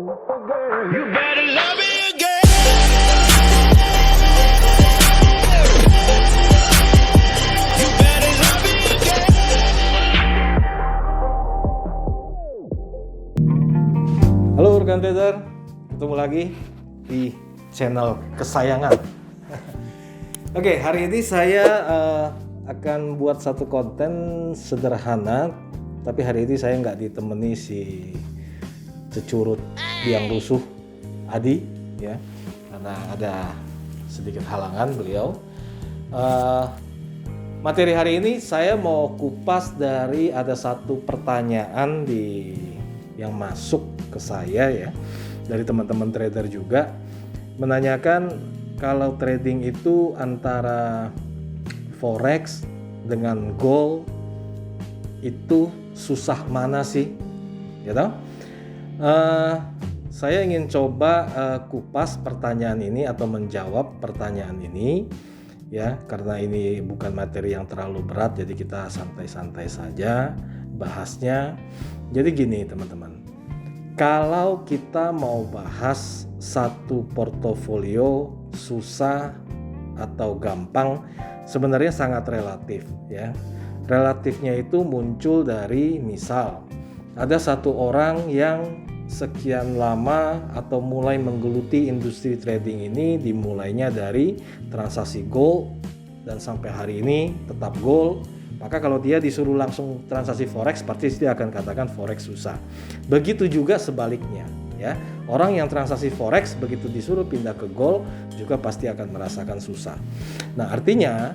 You better love me again. You better love me again. Halo rekan trader, ketemu lagi di channel kesayangan. Oke, hari ini saya akan buat satu konten sederhana, tapi hari ini saya nggak ditemani si cecurut biang rusuh Adi, ya, karena ada sedikit halangan beliau. Materi hari ini saya mau kupas dari ada satu pertanyaan yang masuk ke saya ya dari teman-teman trader juga, menanyakan kalau trading itu antara forex dengan gold itu susah mana sih, ya toh? Saya ingin coba kupas pertanyaan ini atau menjawab pertanyaan ini ya, karena ini bukan materi yang terlalu berat, jadi kita santai-santai saja bahasnya. Jadi gini teman-teman, kalau kita mau bahas satu portofolio susah atau gampang, sebenarnya sangat relatif ya. Relatifnya itu muncul dari misal ada satu orang yang sekian lama atau mulai menggeluti industri trading ini, dimulainya dari transaksi gold dan sampai hari ini tetap gold. Maka kalau dia disuruh langsung transaksi forex, pasti dia akan katakan forex susah. Begitu juga sebaliknya ya. Orang yang transaksi forex begitu disuruh pindah ke gold juga pasti akan merasakan susah. Nah, artinya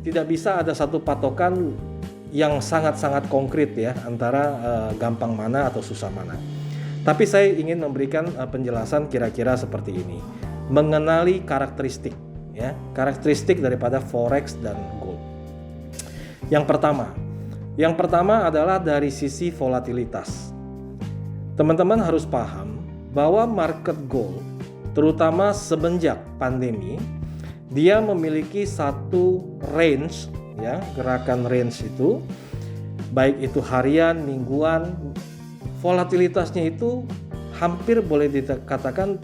tidak bisa ada satu patokan yang sangat-sangat konkret ya antara gampang mana atau susah mana. Tapi saya ingin memberikan penjelasan kira-kira seperti ini. Mengenali karakteristik ya, karakteristik daripada forex dan gold. Yang pertama adalah dari sisi volatilitas. Teman-teman harus paham bahwa market gold, terutama semenjak pandemi, dia memiliki satu range ya, gerakan range itu, baik itu harian, mingguan, volatilitasnya itu hampir boleh dikatakan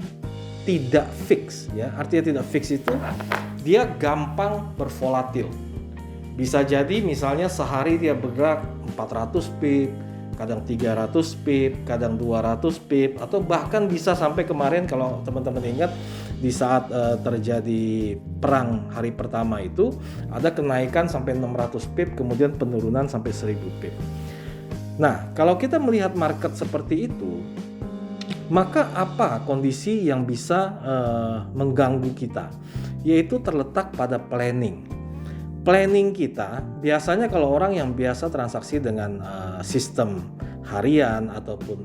tidak fix ya. Artinya tidak fix itu dia gampang bervolatil. Bisa jadi misalnya sehari dia bergerak 400 pip, kadang 300 pip, kadang 200 pip, atau bahkan bisa sampai kemarin kalau teman-teman ingat di saat terjadi perang hari pertama itu ada kenaikan sampai 600 pip, kemudian penurunan sampai 1000 pip. Nah, kalau kita melihat market seperti itu, maka apa kondisi yang bisa mengganggu kita? Yaitu terletak pada planning. Planning kita biasanya kalau orang yang biasa transaksi dengan sistem harian ataupun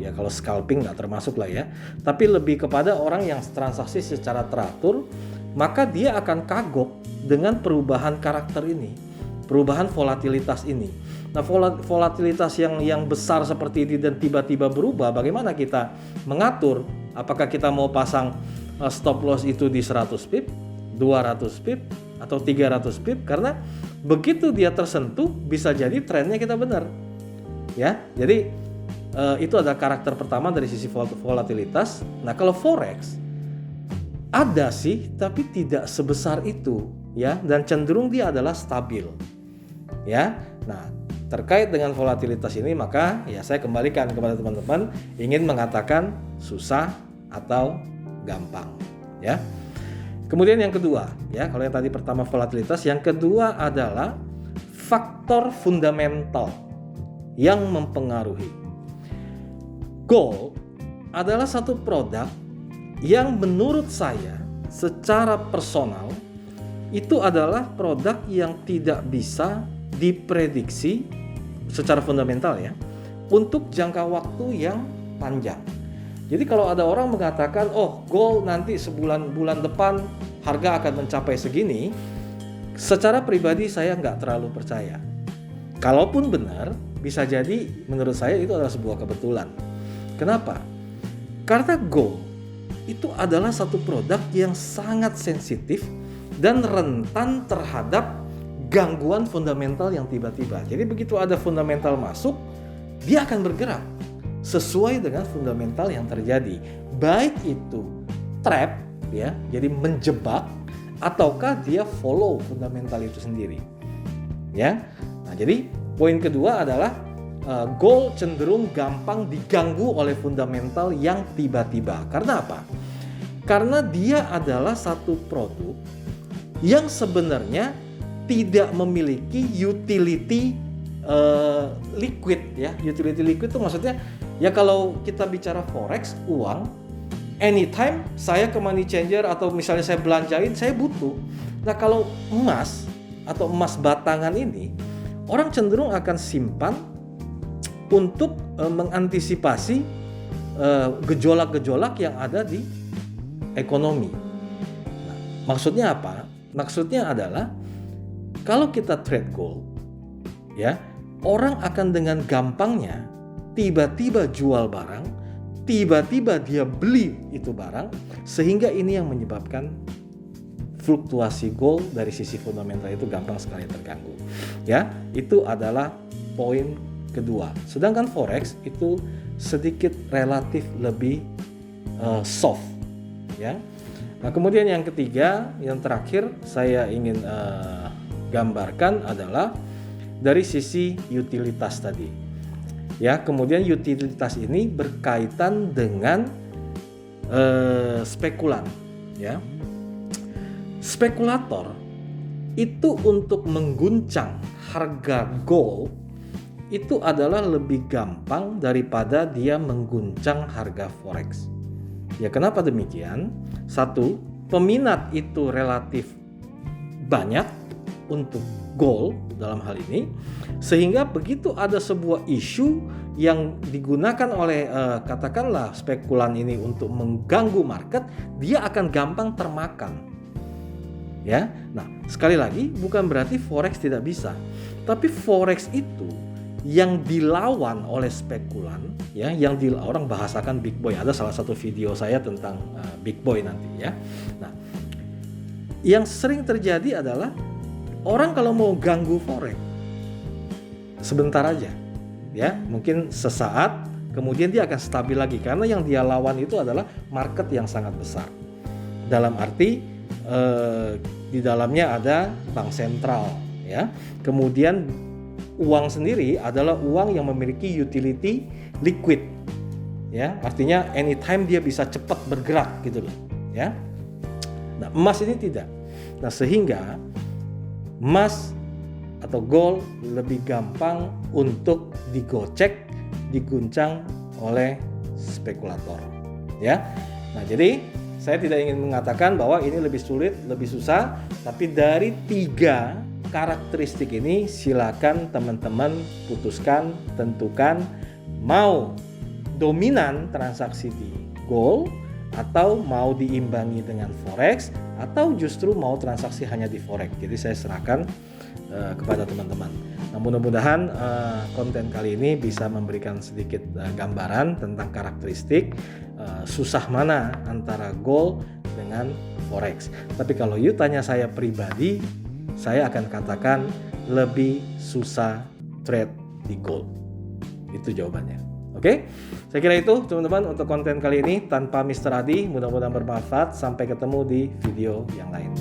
ya kalau scalping nggak termasuk lah ya, tapi lebih kepada orang yang transaksi secara teratur, maka dia akan kagok dengan perubahan karakter ini, perubahan volatilitas ini. Nah, volatilitas yang besar seperti ini dan tiba-tiba berubah, bagaimana kita mengatur? Apakah kita mau pasang stop loss itu di 100 pip, 200 pip, atau 300 pip? Karena begitu dia tersentuh bisa jadi trennya kita benar ya. Jadi itu ada karakter pertama dari sisi volatilitas. Nah, kalau forex ada sih tapi tidak sebesar itu ya, dan cenderung dia adalah stabil ya. Nah, terkait dengan volatilitas ini maka ya saya kembalikan kepada teman-teman, ingin mengatakan susah atau gampang ya. Kemudian yang kedua ya, kalau yang tadi pertama volatilitas, yang kedua adalah faktor fundamental yang mempengaruhi. Gold adalah satu produk yang menurut saya secara personal itu adalah produk yang tidak bisa diprediksi secara fundamental ya untuk jangka waktu yang panjang. Jadi kalau ada orang mengatakan, oh gold nanti bulan depan harga akan mencapai segini, secara pribadi saya nggak terlalu percaya. Kalaupun benar, bisa jadi menurut saya itu adalah sebuah kebetulan. Kenapa? Karena gold itu adalah satu produk yang sangat sensitif dan rentan terhadap gangguan fundamental yang tiba-tiba. Jadi begitu ada fundamental masuk, dia akan bergerak. sesuai dengan fundamental yang terjadi. Baik itu trap ya, jadi menjebak, ataukah dia follow fundamental itu sendiri. Ya. Nah, jadi poin kedua adalah gold cenderung gampang diganggu oleh fundamental yang tiba-tiba. Karena apa? Karena dia adalah satu produk yang sebenarnya tidak memiliki utility liquid ya. Utility liquid itu maksudnya ya, kalau kita bicara forex, uang, anytime saya ke money changer atau misalnya saya belanjain, saya butuh. Nah, kalau emas atau emas batangan ini, orang cenderung akan simpan untuk mengantisipasi gejolak-gejolak yang ada di ekonomi. Nah, maksudnya apa? Maksudnya adalah kalau kita trade gold, ya, orang akan dengan gampangnya tiba-tiba jual barang, tiba-tiba dia beli itu barang, sehingga ini yang menyebabkan fluktuasi gold dari sisi fundamental itu gampang sekali terganggu. Ya, itu adalah poin kedua. Sedangkan forex itu sedikit relatif lebih soft, ya. Nah, kemudian yang ketiga, yang terakhir saya ingin gambarkan adalah dari sisi utilitas tadi. Ya, kemudian utilitas ini berkaitan dengan spekulan, ya. Spekulator itu untuk mengguncang harga gold itu adalah lebih gampang daripada dia mengguncang harga forex. Ya, kenapa demikian? Satu, peminat itu relatif banyak untuk gold dalam hal ini, sehingga begitu ada sebuah isu yang digunakan oleh katakanlah spekulan ini untuk mengganggu market, dia akan gampang termakan. Ya, nah sekali lagi bukan berarti forex tidak bisa, tapi forex itu yang dilawan oleh spekulan, ya, yang orang bahasakan big boy. Ada salah satu video saya tentang big boy nanti, ya. Nah, yang sering terjadi adalah orang kalau mau ganggu forex sebentar aja, ya, mungkin sesaat, kemudian dia akan stabil lagi karena yang dia lawan itu adalah market yang sangat besar. Dalam arti di dalamnya ada bank sentral, ya. Kemudian uang sendiri adalah uang yang memiliki utility liquid, ya, artinya anytime dia bisa cepat bergerak gitu loh, ya. Nah, emas ini tidak. Nah, sehingga emas atau gold lebih gampang untuk digocek, diguncang oleh spekulator, ya. Nah, jadi saya tidak ingin mengatakan bahwa ini lebih sulit, lebih susah, tapi dari 3 karakteristik ini silakan teman-teman putuskan, tentukan mau dominan transaksi di gold atau mau diimbangi dengan forex atau justru mau transaksi hanya di forex. Jadi saya serahkan kepada teman-teman. Nah, mudah-mudahan konten kali ini bisa memberikan sedikit gambaran tentang karakteristik susah mana antara gold dengan forex. Tapi kalau you tanya saya pribadi, saya akan katakan lebih susah trade di gold. Itu jawabannya. Oke? Saya kira itu teman-teman untuk konten kali ini tanpa Mr. Adi. Mudah-mudahan bermanfaat. Sampai ketemu di video yang lain.